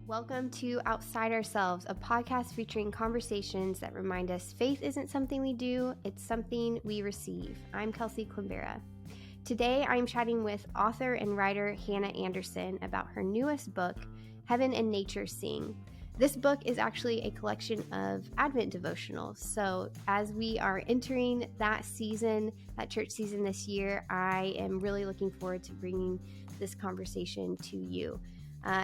Welcome to Outside Ourselves, a podcast featuring conversations that remind us faith isn't something we do, it's something we receive. I'm Kelsi. Today, I'm chatting with author and writer Hannah Anderson about her newest book, Heaven and Nature Sing. This book is actually a collection of Advent devotionals. So as we are entering that season, that church season this year, I am really looking forward to bringing this conversation to you.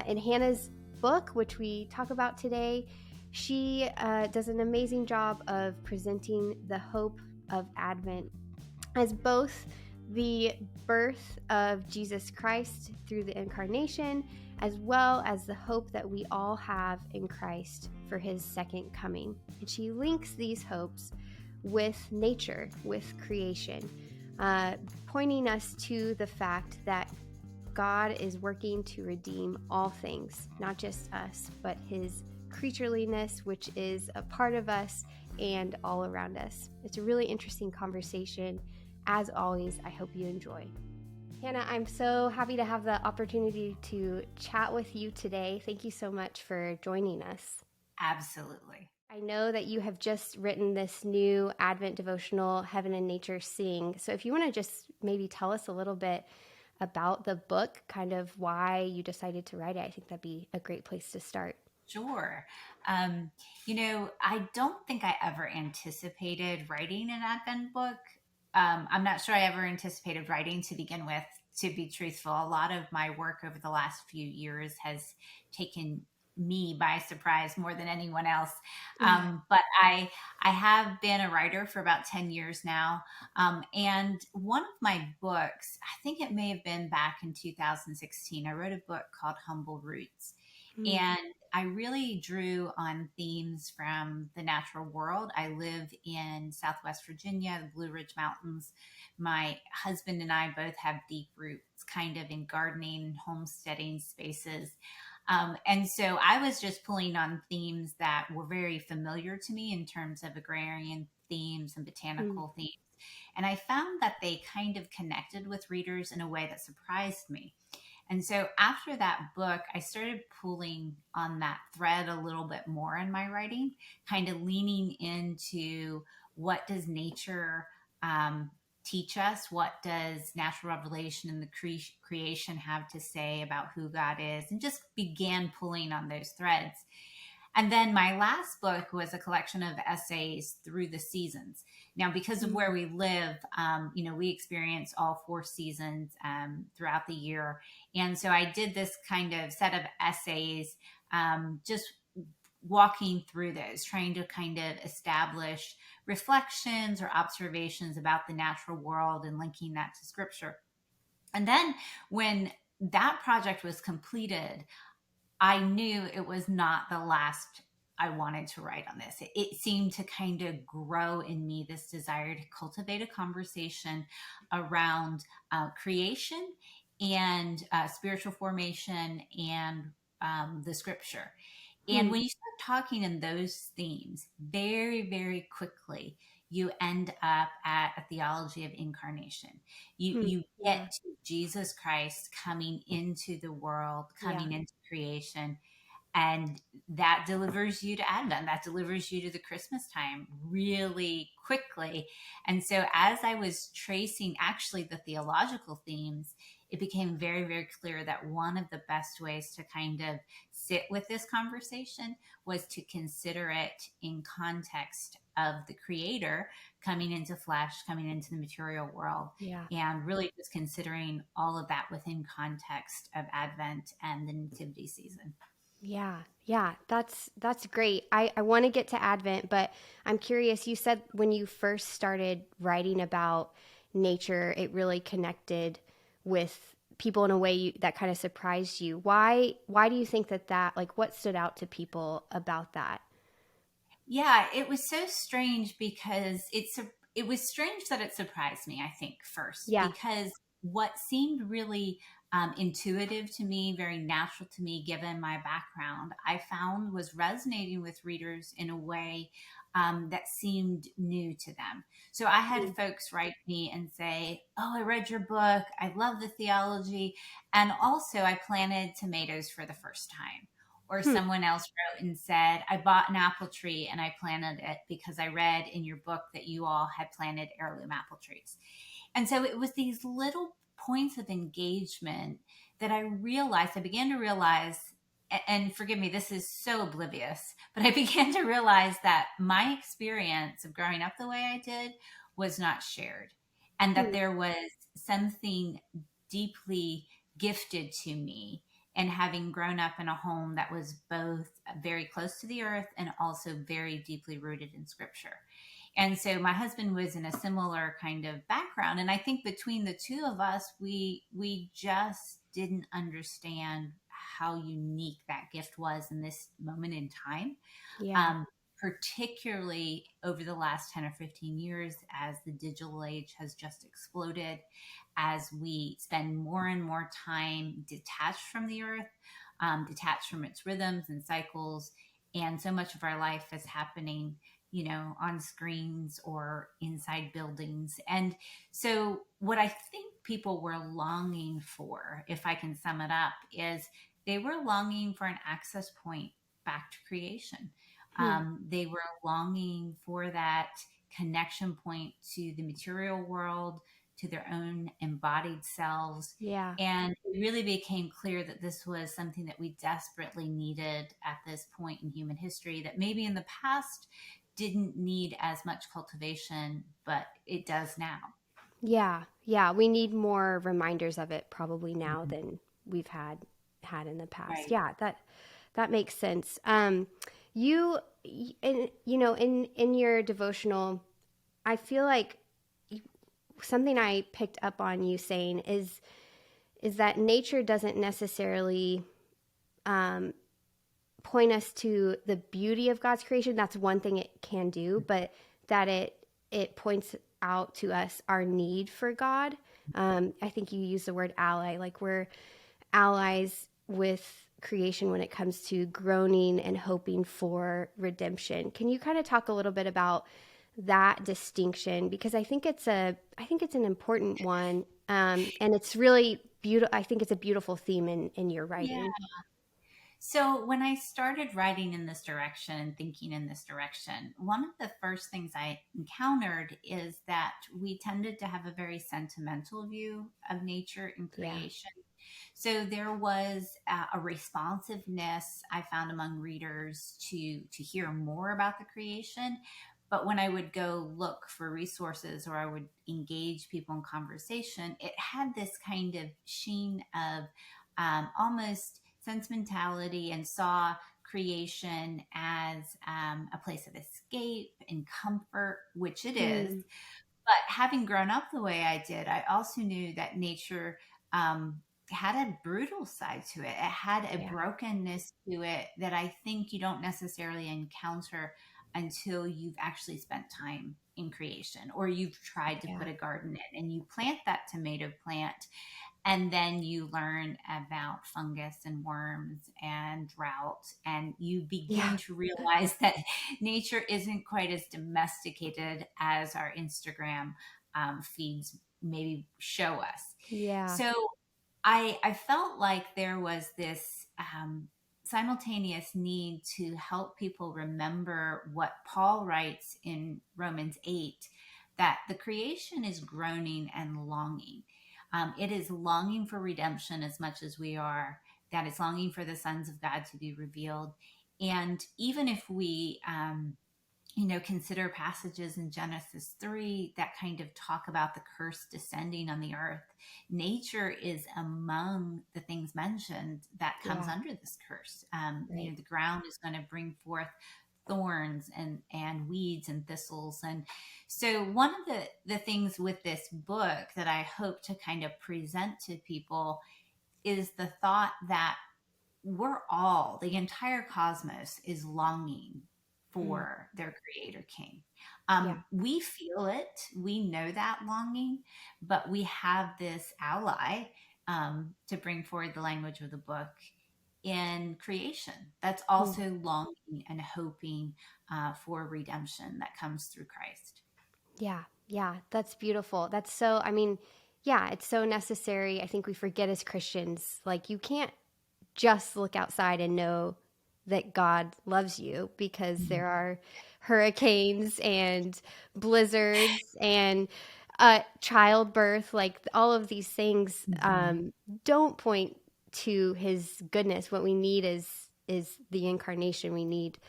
In Hannah's book, which we talk about today, she does an amazing job of presenting the hope of Advent as both the birth of Jesus Christ through the incarnation, as well as the hope that we all have in Christ for his second coming. And she links these hopes with nature, with creation, pointing us to the fact that God is working to redeem all things, not just us, but his creatureliness, which is a part of us and all around us. It's a really interesting conversation. As always, I hope you enjoy. Hannah, I'm so happy to have the opportunity to chat with you today. Thank you so much for joining us. Absolutely. I know that you have just written this new Advent devotional, Heaven and Nature Sing. So if you want to just maybe tell us a little bit about the book, kind of why you decided to write it, I think that'd be a great place to start. Sure. I don't think I ever anticipated writing an Advent book. I'm not sure I ever anticipated writing to begin with, to be truthful. A lot of my work over the last few years has taken me by surprise more than anyone else. But I have been a writer for about 10 years now. And one of my books, I think it may have been back in 2016, I wrote a book called Humble Roots. And I really drew on themes from the natural world. I live in Southwest Virginia, the Blue Ridge Mountains. My husband and I both have deep roots kind of in gardening, homesteading spaces. And so I was just pulling on themes that were very familiar to me in terms of agrarian themes and botanical themes. And I found that they kind of connected with readers in a way that surprised me. And so after that book, I started pulling on that thread a little bit more in my writing, kind of leaning into what does nature teach us? What does natural revelation and the creation have to say about who God is? And just began pulling on those threads. And then my last book was a collection of essays through the seasons. Now, because of where we live, we experience all 4 seasons throughout the year. And so I did this kind of set of essays, just walking through those, trying to kind of establish reflections or observations about the natural world and linking that to scripture. And then when that project was completed, I knew it was not the last I wanted to write on this. It seemed to kind of grow in me this desire to cultivate a conversation around creation and spiritual formation and the scripture. And when you start talking in those themes, very, very quickly, you end up at a theology of incarnation. You get to Jesus Christ coming into the world, coming into creation, and that delivers you to Advent. That delivers you to the Christmas time really quickly. And so as I was tracing actually the theological themes, it became very, very clear that one of the best ways to kind of sit with this conversation was to consider it in context of the Creator coming into flesh, coming into the material world, and really just considering all of that within context of Advent and the Nativity season. Yeah, that's great. I want to get to Advent, but I'm curious, you said when you first started writing about nature, it really connected with people in a way that kind of surprised you. Why do you think that like what stood out to people about that? Yeah, it was so strange because it was strange that it surprised me, I think, first, Yeah. because what seemed really intuitive to me, very natural to me, given my background, I found was resonating with readers in a way that seemed new to them. So I had folks write me and say, "Oh, I read your book. I love the theology. And also, I planted tomatoes for the first time." or Hmm. someone else wrote and said, I bought an apple tree and I planted it because I read in your book that you all had planted heirloom apple trees. And so it was these little points of engagement that I began to realize, and forgive me, this is so oblivious, but I began to realize that my experience of growing up the way I did was not shared, and that Hmm. there was something deeply gifted to me. And having grown up in a home that was both very close to the earth and also very deeply rooted in scripture. And so my husband was in a similar kind of background, and I think between the two of us, we just didn't understand how unique that gift was in this moment in time. Yeah. um, Particularly over the last 10 or 15 years, as the digital age has just exploded, as we spend more and more time detached from the earth, detached from its rhythms and cycles. And so much of our life is happening, on screens or inside buildings. And so, what I think people were longing for, if I can sum it up, is they were longing for an access point back to creation. Hmm. They were longing for that connection point to the material world, to their own embodied selves. Yeah. And it really became clear that this was something that we desperately needed at this point in human history, that maybe in the past didn't need as much cultivation, but it does now. Yeah. Yeah. We need more reminders of it probably now than we've had in the past. Right. Yeah, that makes sense. You in in your devotional, I feel like something I picked up on you saying is that nature doesn't necessarily um, point us to the beauty of God's creation. That's one thing it can do, but that it points out to us our need for God. I think you use the word ally, like we're allies with creation when it comes to groaning and hoping for redemption. Can you kind of talk a little bit about that distinction? Because I think it's an important one, and it's really beautiful. I think it's a beautiful theme in your Yeah. writing. So when I started writing in this direction and thinking in this direction, one of the first things I encountered is that we tended to have a very sentimental view of nature and Yeah. creation. So there was a responsiveness I found among readers to hear more about the creation. But when I would go look for resources or I would engage people in conversation, it had this kind of sheen of almost sentimentality, and saw creation as a place of escape and comfort, which it is. Hmm. But having grown up the way I did, I also knew that nature um, had a brutal side to it. It had a Yeah. brokenness to it that I think you don't necessarily encounter until you've actually spent time in creation, or you've tried to Yeah. put a garden in and you plant that tomato plant, and then you learn about fungus and worms and drought, and you Yeah. begin to realize that nature isn't quite as domesticated as our Instagram feeds maybe show us. Yeah. So I felt like there was this simultaneous need to help people remember what Paul writes in Romans 8, that the creation is groaning and longing. It is longing for redemption as much as we are, that it's longing for the sons of God to be revealed. And even if we, consider passages in Genesis 3 that kind of talk about the curse descending on the earth, nature is among the things mentioned that comes Yeah. under this curse. Right. The ground is going to bring forth thorns and weeds and thistles. And so one of the things with this book that I hope to kind of present to people is the thought that the entire cosmos is longing Mm. for their creator king. Yeah. We feel it, we know that longing, but we have this ally, to bring forward the language of the book, in creation that's Mm. also longing and hoping for redemption that comes through Christ. Yeah. Yeah. That's beautiful. That's so, I mean, yeah, it's so necessary. I think we forget as Christians, like, you can't just look outside and know that God loves you, because Mhm. there are hurricanes and blizzards and childbirth. Like all of these things Mhm. don't point to his goodness. What we need is the incarnation. We need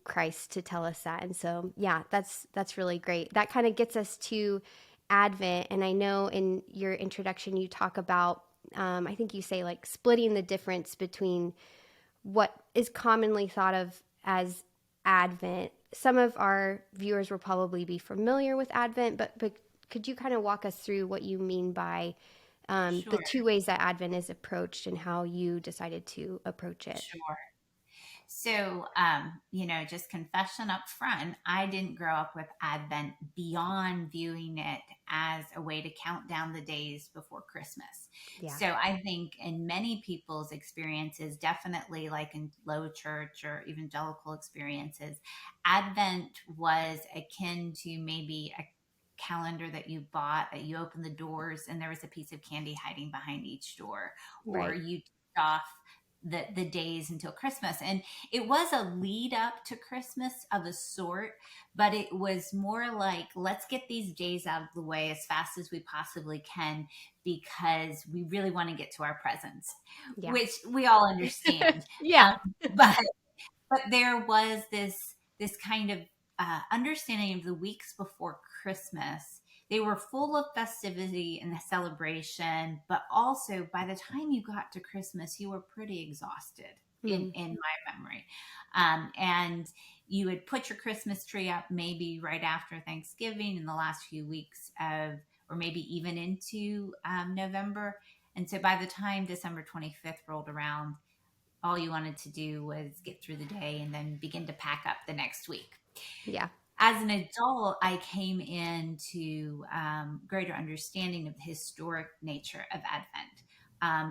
Christ to tell us that. And so, yeah, that's really great. That kind of gets us to Advent. And I know in your introduction you talk about, I think you say like splitting the difference between what is commonly thought of as Advent. Some of our viewers will probably be familiar with Advent, but could you kind of walk us through what you mean by the Sure, two ways that Advent is approached and how you decided to approach it? sure. So, just confession up front, I didn't grow up with Advent beyond viewing it as a way to count down the days before Christmas. Yeah, So, I think in many people's experiences, definitely like in low church or evangelical experiences, Advent was akin to maybe a calendar that you bought that you opened the doors and there was a piece of candy hiding behind each door, or right. you ticked off the days until Christmas. And it was a lead up to Christmas of a sort, but it was more like, let's get these days out of the way as fast as we possibly can because we really want to get to our presents, Yeah. which we all understand. Yeah. But there was this kind of understanding of the weeks before Christmas. They were full of festivity and celebration, but also by the time you got to Christmas, you were pretty exhausted Mm, in my memory. And you would put your Christmas tree up maybe right after Thanksgiving in the last few weeks of, or maybe even into November. And so by the time December 25th rolled around, all you wanted to do was get through the day and then begin to pack up the next week. yeah. As an adult, I came into greater understanding of the historic nature of Advent.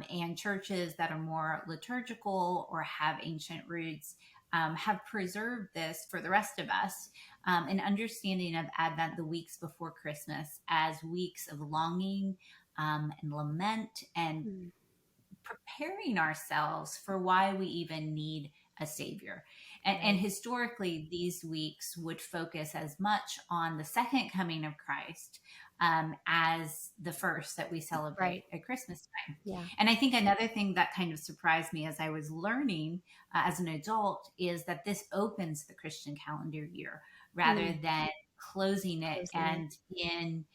And churches that are more liturgical or have ancient roots have preserved this for the rest of us, an understanding of Advent, the weeks before Christmas, as weeks of longing and lament and Mm, preparing ourselves for why we even need a savior. And right. historically, these weeks would focus as much on the second coming of Christ as the first that we Right. celebrate at Christmas time. Yeah. And I think another thing that kind of surprised me as I was learning as an adult is that this opens the Christian calendar year rather Mm, than closing it. closing it. And in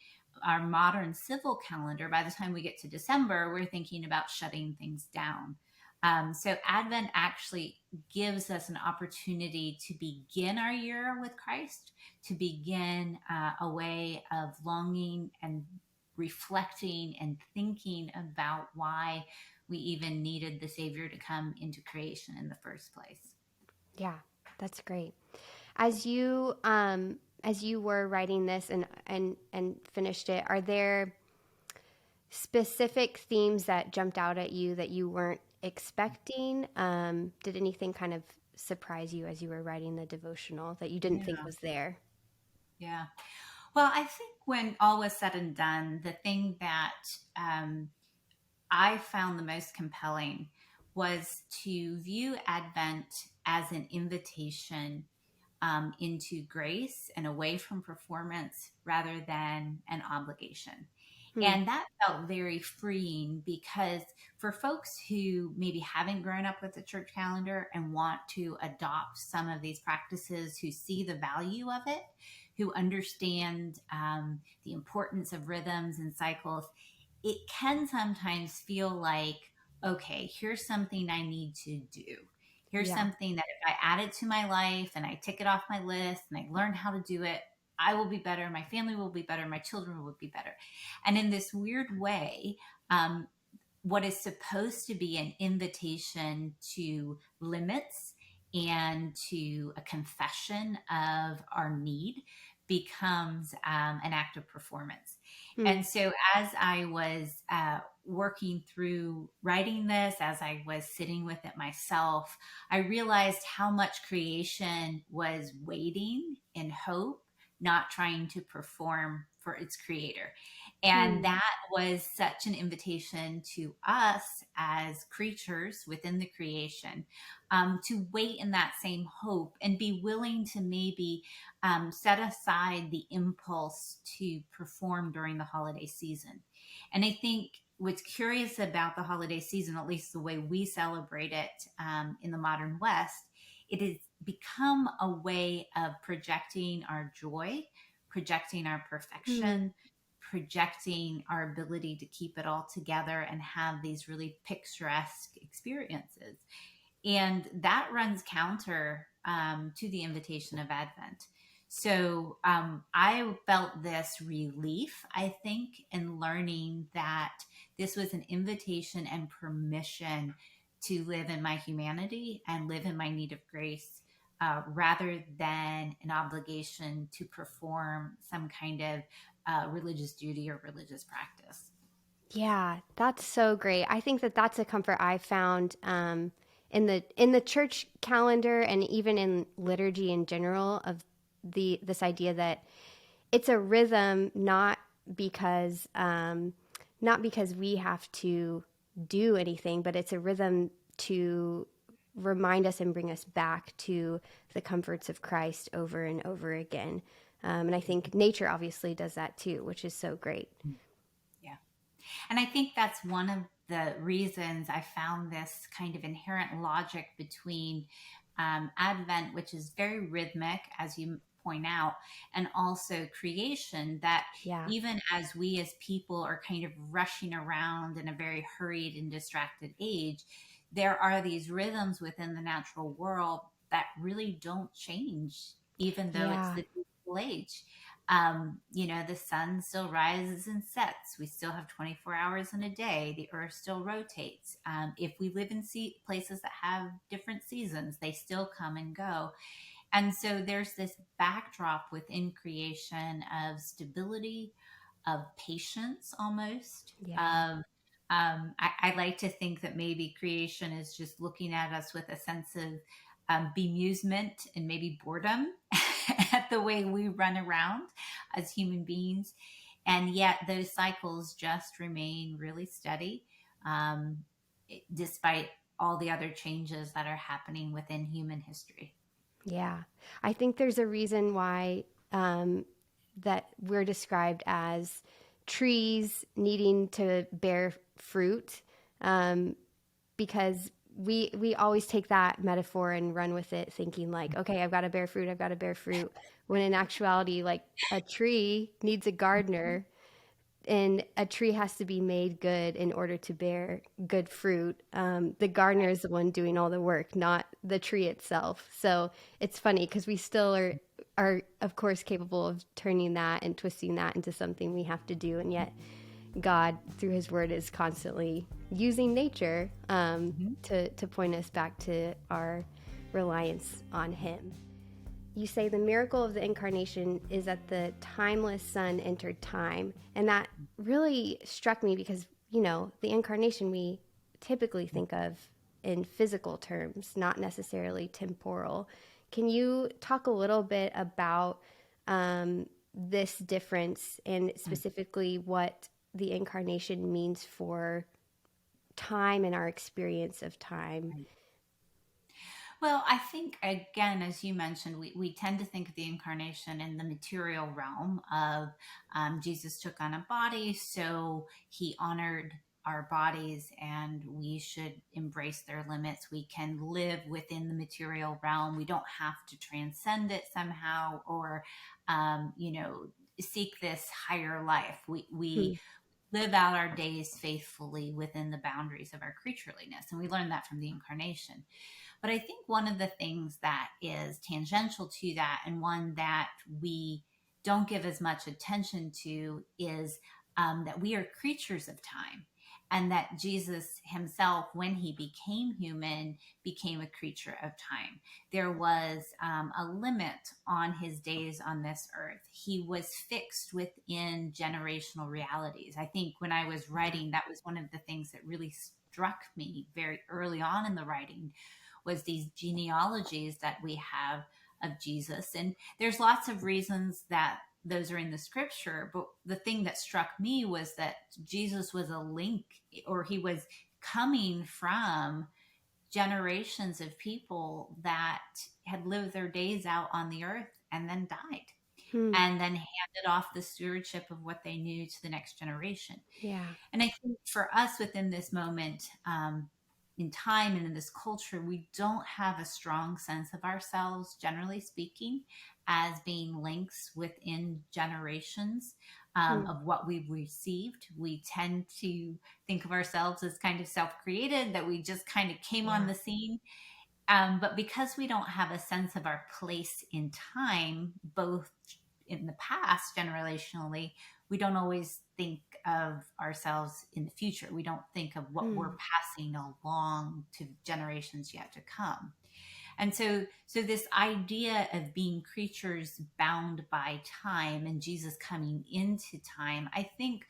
our modern civil calendar, by the time we get to December, we're thinking about shutting things down. So Advent actually gives us an opportunity to begin our year with Christ, to begin a way of longing and reflecting and thinking about why we even needed the Savior to come into creation in the first place. Yeah, that's great. As you were writing this and finished it, are there specific themes that jumped out at you that you weren't expecting? Did anything kind of surprise you as you were writing the devotional that you didn't think Yeah, was there? yeah. Well, I think when all was said and done, the thing that I found the most compelling was to view Advent as an invitation into grace and away from performance rather than an obligation. Hmm. And that felt very freeing because for folks who maybe haven't grown up with the church calendar and want to adopt some of these practices, who see the value of it, who understand the importance of rhythms and cycles, it can sometimes feel like, okay, here's something I need to do. Here's Yeah. something that if I add it to my life and I tick it off my list and I learn how to do it, I will be better. My family will be better. My children will be better. And in this weird way, um, what is supposed to be an invitation to limits and to a confession of our need becomes an act of performance. Hmm. And so, as I was working through writing this, as I was sitting with it myself, I realized how much creation was waiting in hope not trying to perform for its creator. And Hmm. that was such an invitation to us as creatures within the creation, to wait in that same hope and be willing to maybe set aside the impulse to perform during the holiday season. And I think what's curious about the holiday season, at least the way we celebrate it in the modern West, it has become a way of projecting our joy, projecting our Hmm. perfection, projecting our ability to keep it all together and have these really picturesque experiences. And that runs counter to the invitation of Advent. So I felt this relief, I think, in learning that this was an invitation and permission to live in my humanity and live in my need of grace, rather than an obligation to perform some kind of religious duty or religious practice. Yeah, that's so great. I think that that's a comfort I found in the church calendar and even in liturgy in general of this idea that it's a rhythm, because not because we have to do anything, but it's a rhythm to remind us and bring us back to the comforts of Christ over and over again. And I think nature obviously does that too, which is so great. Yeah. And I think that's one of the reasons I found this kind of inherent logic between Advent, which is very rhythmic, as you point out, and also creation, that Yeah, even as we as people are kind of rushing around in a very hurried and distracted age, there are these rhythms within the natural world that really don't change, even though it's yeah, the digital age. The sun still rises and sets. We still have 24 hours in a day. The earth still rotates. If we live in places that have different seasons, they still come and go. And so there's this backdrop within creation of stability, of patience almost, yeah, of I like to think that maybe creation is just looking at us with a sense of bemusement and maybe boredom at the way we run around as human beings. And yet those cycles just remain really steady, um, despite all the other changes that are happening within human history. yeah. I think there's a reason why um, that we're described as trees needing to bear fruit, um, because we always take that metaphor and run with it, thinking like, okay, I've got to bear fruit, I've got to bear fruit. When in actuality, like a tree needs a gardener, and a tree has to be made good in order to bear good fruit. The gardener is the one doing all the work, not the tree itself. So it's funny because we still are of course capable of turning that and twisting that into something we have to do, and yet God, through His Word, is constantly using nature Mhm. to point us back to our reliance on Him. You say the miracle of the incarnation is that the timeless Son entered time. And that really struck me because, the incarnation we typically think of in physical terms, not necessarily temporal. Can you talk a little bit about this difference and specifically what the incarnation means for time and our experience of time? Well, I think, again, as you mentioned, we tend to think of the incarnation in the material realm of Jesus took on a body, so he honored our bodies and we should embrace their limits. We can live within the material realm. We don't have to transcend it somehow or, seek this higher life. We Hmm. live out our days faithfully within the boundaries of our creatureliness. And we learn that from the incarnation. But I think one of the things that is tangential to that, and one that we don't give as much attention to, is that we are creatures of time. And that Jesus himself, when he became human, became a creature of time. There was a limit on his days on this earth. He was fixed within generational realities. I think when I was Yeah. writing, that was one of the things that really struck me very early on in the writing, was these genealogies that we have of Jesus. And there's lots of reasons that those are in the scripture. But the thing that struck me was that Jesus was a link, or he was coming from generations of people that had lived their days out on the earth and then died, Hmm. and then handed off the stewardship of what they knew to the next generation. Yeah. And I think for us within this moment, in time and in this culture, we don't have a strong sense of ourselves, generally speaking, as being links within generations Hmm. of what we've received. We tend to think of ourselves as kind of self created, that we just kind of came on Yeah. the scene. But because we don't have a sense of our place in time, both in the past, generationally, we don't always think of ourselves in the future. We don't think of what we're Hmm. passing along to generations yet to come. And so this idea of being creatures bound by time and Jesus coming into time, I think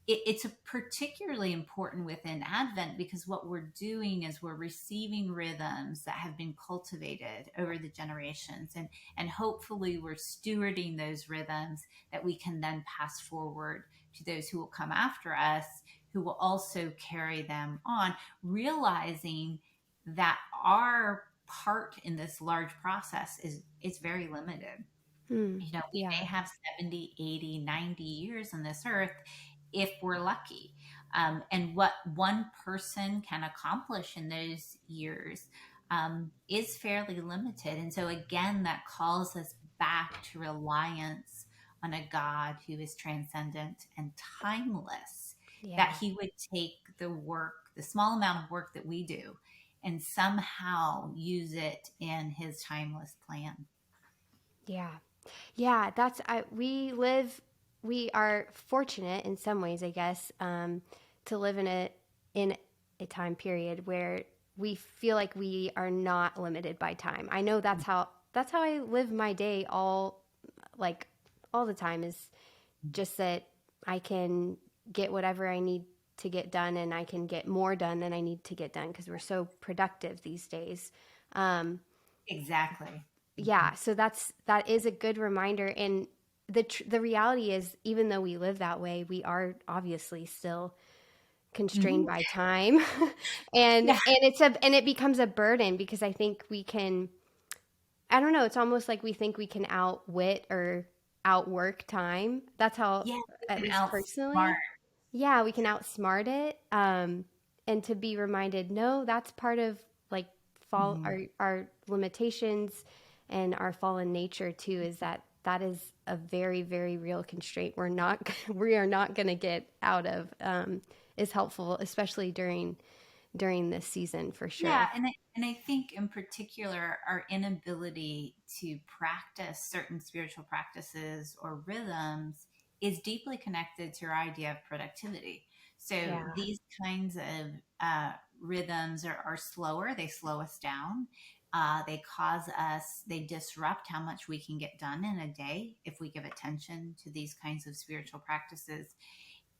it's a particularly important within Advent, because what we're doing is we're receiving rhythms that have been cultivated over the generations, and hopefully we're stewarding those rhythms that we can then pass forward to those who will come after us, who will also carry them on, realizing that our part in this large process is very limited. Hmm. We Yeah. may have 70, 80, 90 years on this earth if we're lucky. And what one person can accomplish in those years is fairly limited. And so, again, that calls us back to reliance on a God who is transcendent and timeless, that Yeah. he would take the work, the small amount of work that we do, and somehow use it in his timeless plan. Yeah. Yeah, we are fortunate in some ways, I guess, to live in a time period where we feel like we are not limited by time. I know that's how I live my day like all the time, is just that I can get whatever I need to get done, and I can get more done than I need to get done because we're so productive these days. Um, Exactly. yeah, so that is a good reminder. And the reality is, even though we live that way, we are obviously still constrained Mhm. by time. and Yeah. it becomes a burden, because I think we can, I don't know, it's almost like we think we can outwit or outwork time. That's how, Yeah, at we can least outsmart. personally, yeah, we can outsmart it. And to be reminded, no, that's part of, like, Mhm. our limitations and our fallen nature too, is that is a very, very real constraint we are not going to get out of, is helpful, especially during this season, for Yeah, sure. and I think in particular our inability to practice certain spiritual practices or rhythms is deeply connected to our idea of productivity. So Yeah. these kinds of rhythms are slower; they slow us down. They disrupt how much we can get done in a day if we give attention to these kinds of spiritual practices,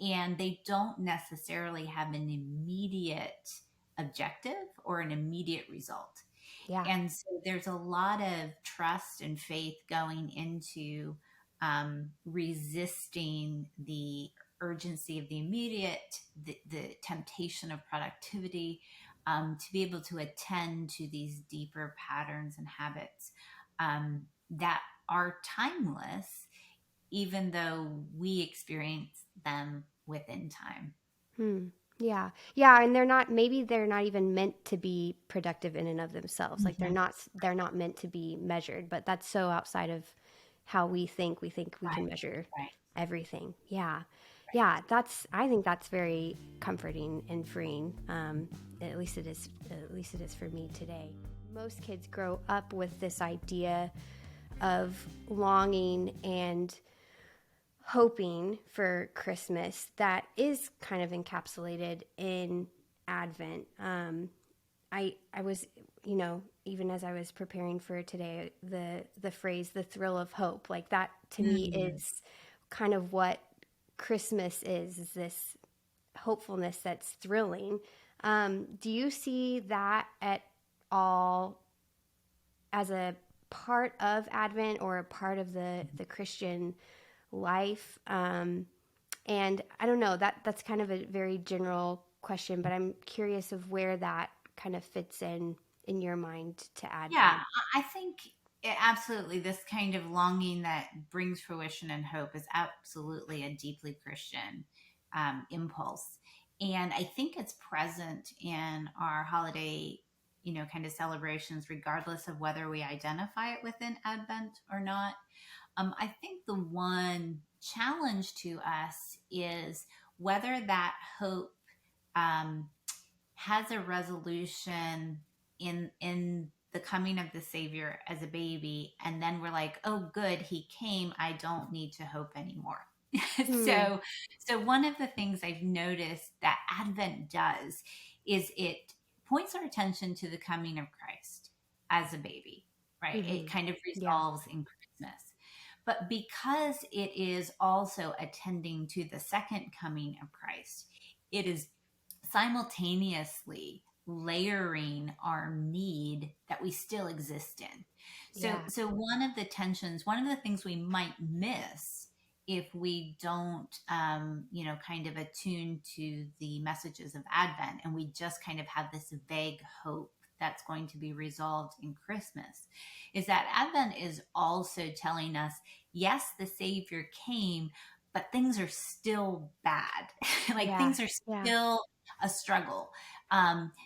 and they don't necessarily have an immediate objective or an immediate result. Yeah. And so there's a lot of trust and faith going into resisting the urgency of the immediate, the temptation of productivity, to be able to attend to these deeper patterns and habits that are timeless, even though we experience them within time. Hmm. Yeah. Yeah, and they're not even meant to be productive in and of themselves. Like, Mhm. they're not meant to be measured, but that's so outside of how we think. We think we can Right, measure right, everything. Yeah. right. Yeah, I think that's very comforting and freeing. At least it is for me today. Most kids grow up with this idea of longing and hoping for Christmas that is kind of encapsulated in Advent. I was, even as I was preparing for today, the phrase "the thrill of hope," like that to me Mm. is kind of what Christmas is this hopefulness that's thrilling. Do you see that at all as a part of Advent or a part of the Christian life. And I don't know, that's kind of a very general question, but I'm curious of where that kind of fits in your mind to Yeah, Advent. I think absolutely this kind of longing that brings fruition and hope is absolutely a deeply Christian impulse. And I think it's present in our holiday, kind of celebrations, regardless of whether we identify it within Advent or not. I think the one challenge to us is whether that hope um, has a resolution in the coming of the savior as a baby, and then we're like, oh good, he came, I don't need to hope anymore. Hmm. So one of the things I've noticed that Advent does is it points our attention to the coming of Christ as a baby, right? Mm-hmm. It kind of Yeah. resolves in Christmas, but because it is also attending to the second coming of Christ, it is simultaneously layering our need that we still exist in. So Yeah. so one of the tensions, one of the things we might miss if we don't kind of attune to the messages of Advent, and we just kind of have this vague hope that's going to be resolved in Christmas, is that Advent is also telling us, yes, the Savior came, but things are still bad. Like Yeah. things are Yeah. still a struggle.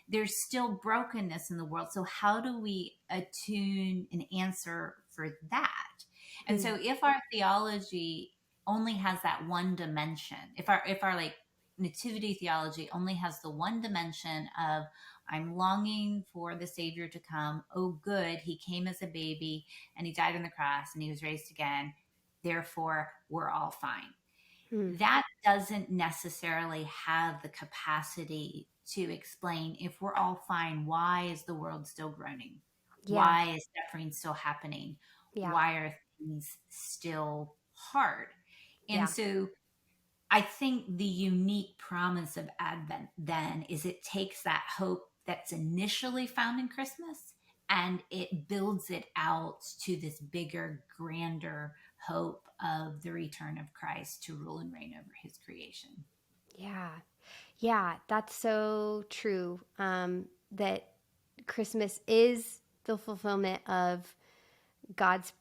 There's still brokenness in the world. So how do we attune and answer for that? And Hmm. so if our theology only has that one dimension, if our like nativity theology only has the one dimension of, I'm longing for the savior to come, oh good, he came as a baby and he died on the cross and he was raised again, therefore we're all fine, Hmm. that doesn't necessarily have the capacity to explain, if we're all fine, why is the world still groaning? Yeah. Why is suffering still happening? Yeah. Why are things still hard? And Yeah. so I think the unique promise of Advent then is it takes that hope that's initially found in Christmas and it builds it out to this bigger, grander hope of the return of Christ to rule and reign over his creation. Yeah. Yeah. That's so true. That Christmas is the fulfillment of God's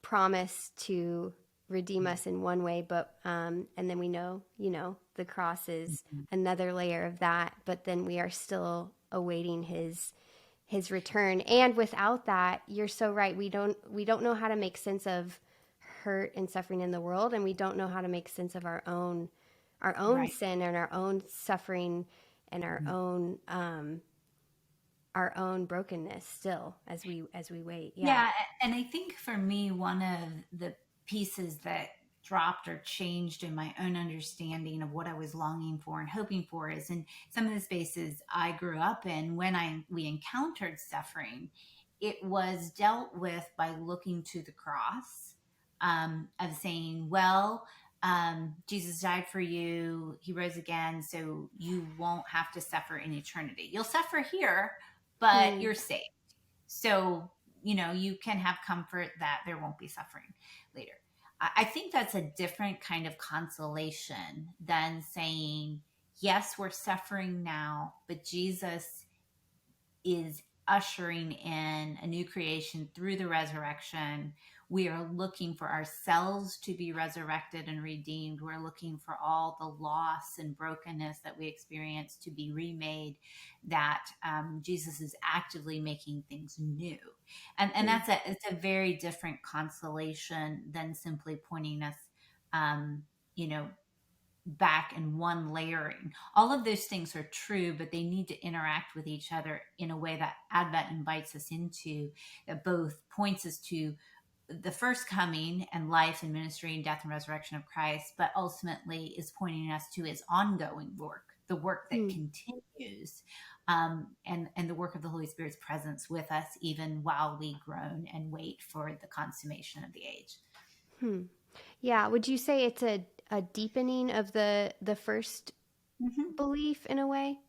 promise to redeem us in one way, but and then we know, the cross is Mhm. another layer of that, but then we are still awaiting his return. And without that, you're so right. We don't know how to make sense of hurt and suffering in the world, and we don't know how to make sense of our own Right. sin and our own suffering and our own brokenness still as we wait. Yeah. Yeah, and I think for me, one of the pieces that dropped or changed in my own understanding of what I was longing for and hoping for is in some of the spaces I grew up in, when we encountered suffering, it was dealt with by looking to the cross, of saying, well, Jesus died for you, he rose again, so you won't have to suffer in eternity. You'll suffer here, but Hmm. you're safe. So, you can have comfort that there won't be suffering later. I think that's a different kind of consolation than saying, yes, we're suffering now, but Jesus is ushering in a new creation through the resurrection. We are looking for ourselves to be resurrected and redeemed. We're looking for all the loss and brokenness that we experience to be remade, that Jesus is actively making things new. And Hmm. it's a very different consolation than simply pointing us, um, you know, back and one layering. All of those things are true, but they need to interact with each other in a way that Advent invites us into, that both points us to the first coming and life and ministry and death and resurrection of Christ, but ultimately is pointing us to his ongoing work, the work that Hmm. continues, and the work of the Holy Spirit's presence with us even while we groan and wait for the consummation of the age. Hmm. Yeah. Would you say it's a deepening of the first Mhm. belief in a way?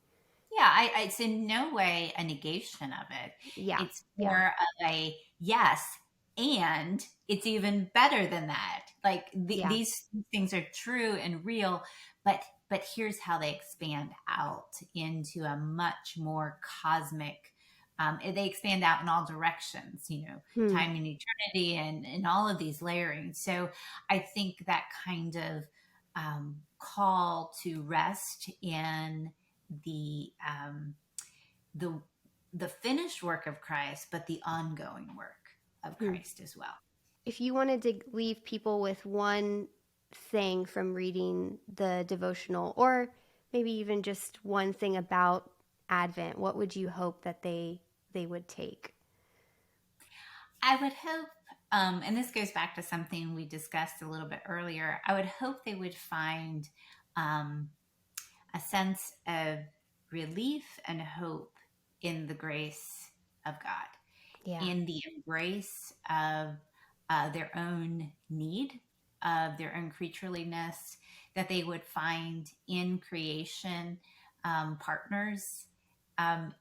Yeah, it's in no way a negation of it. Yeah. It's Yeah. more of a yes. and it's even better than that. Like Yeah. these things are true and real, but here's how they expand out into a much more cosmic. They expand out in all directions, Hmm. time and eternity, and all of these layering. So I think that kind of call to rest in the um, the the finished work of Christ, but the ongoing work of Hmm. Christ as well. If you wanted to leave people with one thing from reading the devotional, or maybe even just one thing about Advent, what would you hope that they would take? I would hope, and this goes back to something we discussed a little bit earlier, I would hope they would find um, a sense of relief and hope in the grace of God, Yeah. in the embrace of their own need, of their own creatureliness, that they would find in creation partners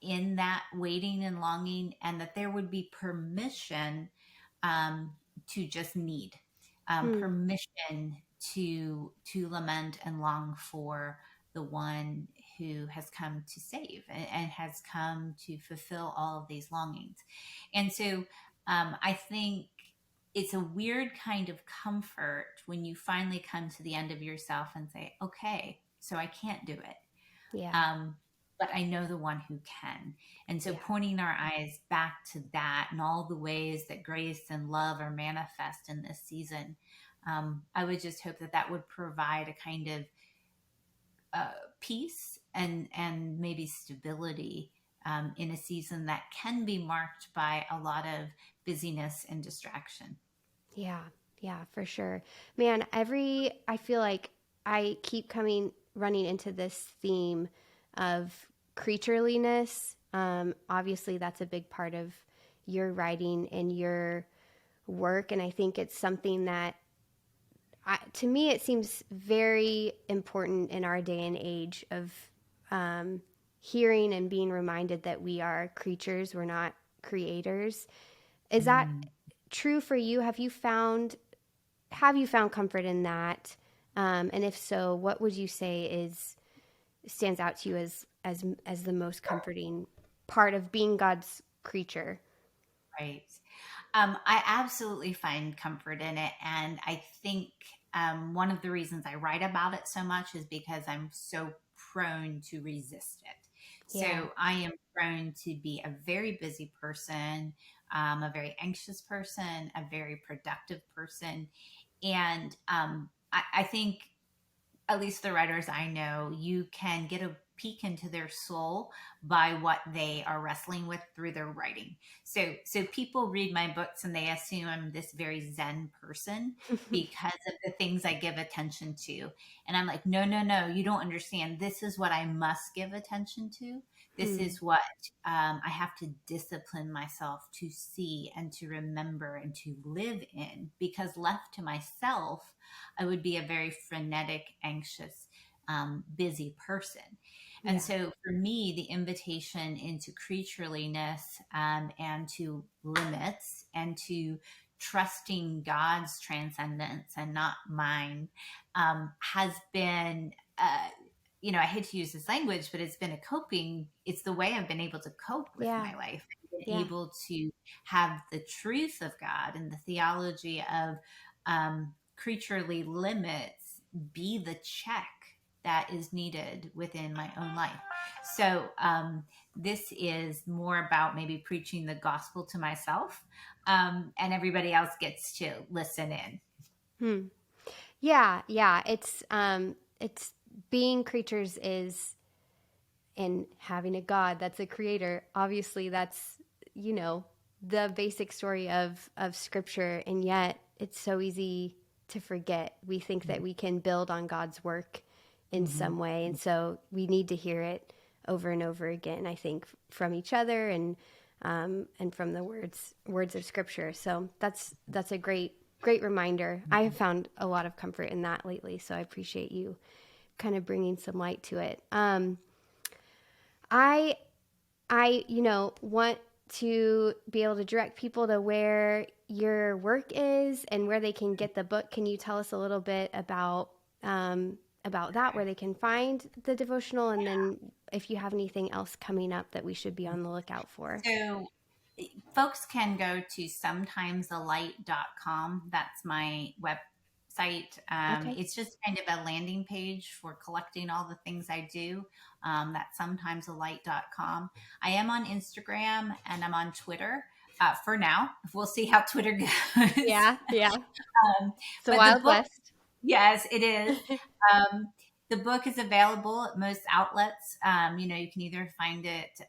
in that waiting and longing, and that there would be permission um, to just need, Hmm. permission to lament and long for the one who has come to save and has come to fulfill all of these longings. And so I think it's a weird kind of comfort when you finally come to the end of yourself and say, okay, so I can't do it. Yeah. Um, but I know the one who can. And so Yeah. pointing our eyes back to that and all the ways that grace and love are manifest in this season, I would just hope that that would provide a kind of uh, peace and maybe stability in a season that can be marked by a lot of busyness and distraction. Yeah, yeah, for sure. Man, I feel like I keep running into this theme of creatureliness. Obviously, that's a big part of your writing and your work. And I think it's something that, to me, it seems very important in our day and age of um, hearing and being reminded that we are creatures, we're not creators. Is that Mm. true for you? Have you found comfort in that? And if so, what would you say stands out to you as the most comforting part of being God's creature? Right. I absolutely find comfort in it. And I think one of the reasons I write about it so much is because I'm so prone to resist it. Yeah, So I am prone to be a very busy person, a very anxious person, a very productive person. And I think at least the writers I know, you can get a peek into their soul by what they are wrestling with through their writing. So people read my books and they assume I'm this very zen person because of the things I give attention to. And I'm like, no, no, no, you don't understand. This is what I must give attention to. This hmm. is what I have to discipline myself to see and to remember and to live in, because left to myself, I would be a very frenetic, anxious, busy person. And Yeah, so for me, the invitation into creatureliness and to limits and to trusting God's transcendence and not mine has been. I hate to use this language, but it's the way I've been able to cope with yeah, my life. I've been yeah, able to have the truth of God and the theology of creaturely limits be the check that is needed within my own life. So this is more about maybe preaching the gospel to myself, and everybody else gets to listen in. hmm. Yeah, yeah. It's being creatures is and having a God that's a creator. Obviously, that's you know the basic story of Scripture, and yet it's so easy to forget. We think that we can build on God's work in Mm-hmm. some way, and so we need to hear it over and over again. I think from each other and from the words of Scripture. So that's a great reminder. I have found a lot of comfort in that lately, so I appreciate you kind of bringing some light to it. I want to be able to direct people to where your work is and where they can get the book, can you tell us a little bit about that, where they can find the devotional, and then if you have anything else coming up that we should be on the lookout for? So folks can go to sometimesalight.com. That's my website. Okay. It's just kind of a landing page for collecting all the things I do. That's sometimesalight.com. I am on Instagram and I'm on Twitter. For now, we'll see how Twitter goes. Yeah. It's a But the Wild book, West. yes, it is. Um, the book is available at most outlets. You can either find it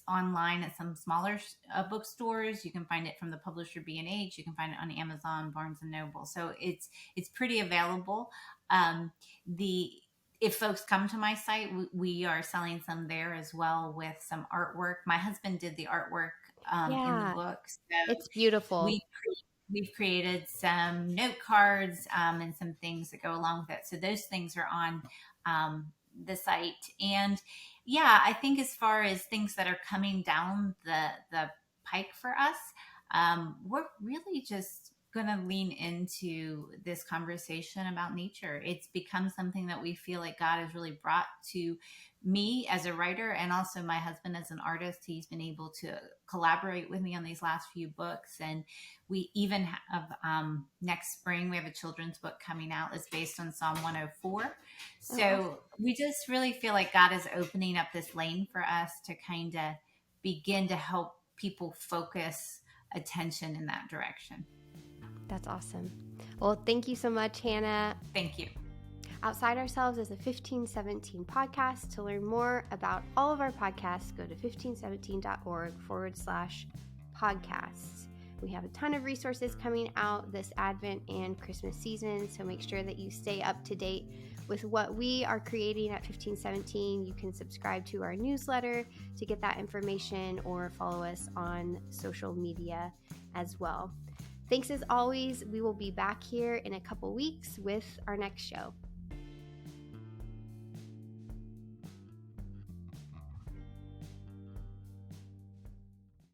online at some smaller bookstores. You can find it from the publisher B&H. You can find it on Amazon, Barnes and Noble. So it's pretty available. The If folks come to my site, we are selling some there as well with some artwork. My husband did the artwork in the Yeah, book, so it's beautiful. we we've created some note cards and some things that go along with it. So those things are on the site. And yeah, I think as far as things that are coming down the pike for us, we're really just going to lean into this conversation about nature. It's become something that we feel like God has really brought to me as a writer, and also my husband as an artist. He's been able to collaborate with me on these last few books. And we even have next spring, we have a children's book coming out that's based on Psalm 104. So we just really feel like God is opening up this lane for us to kind of begin to help people focus attention in that direction. That's awesome. Well, thank you so much, Hannah. Thank you. Outside Ourselves is a 1517 podcast. To learn more about all of our podcasts, go to 1517.org/podcasts. We have a ton of resources coming out this Advent and Christmas season, so make sure that you stay up to date with what we are creating at 1517. You can subscribe to our newsletter to get that information, or follow us on social media as well. Thanks as always. We will be back here in a couple weeks with our next show.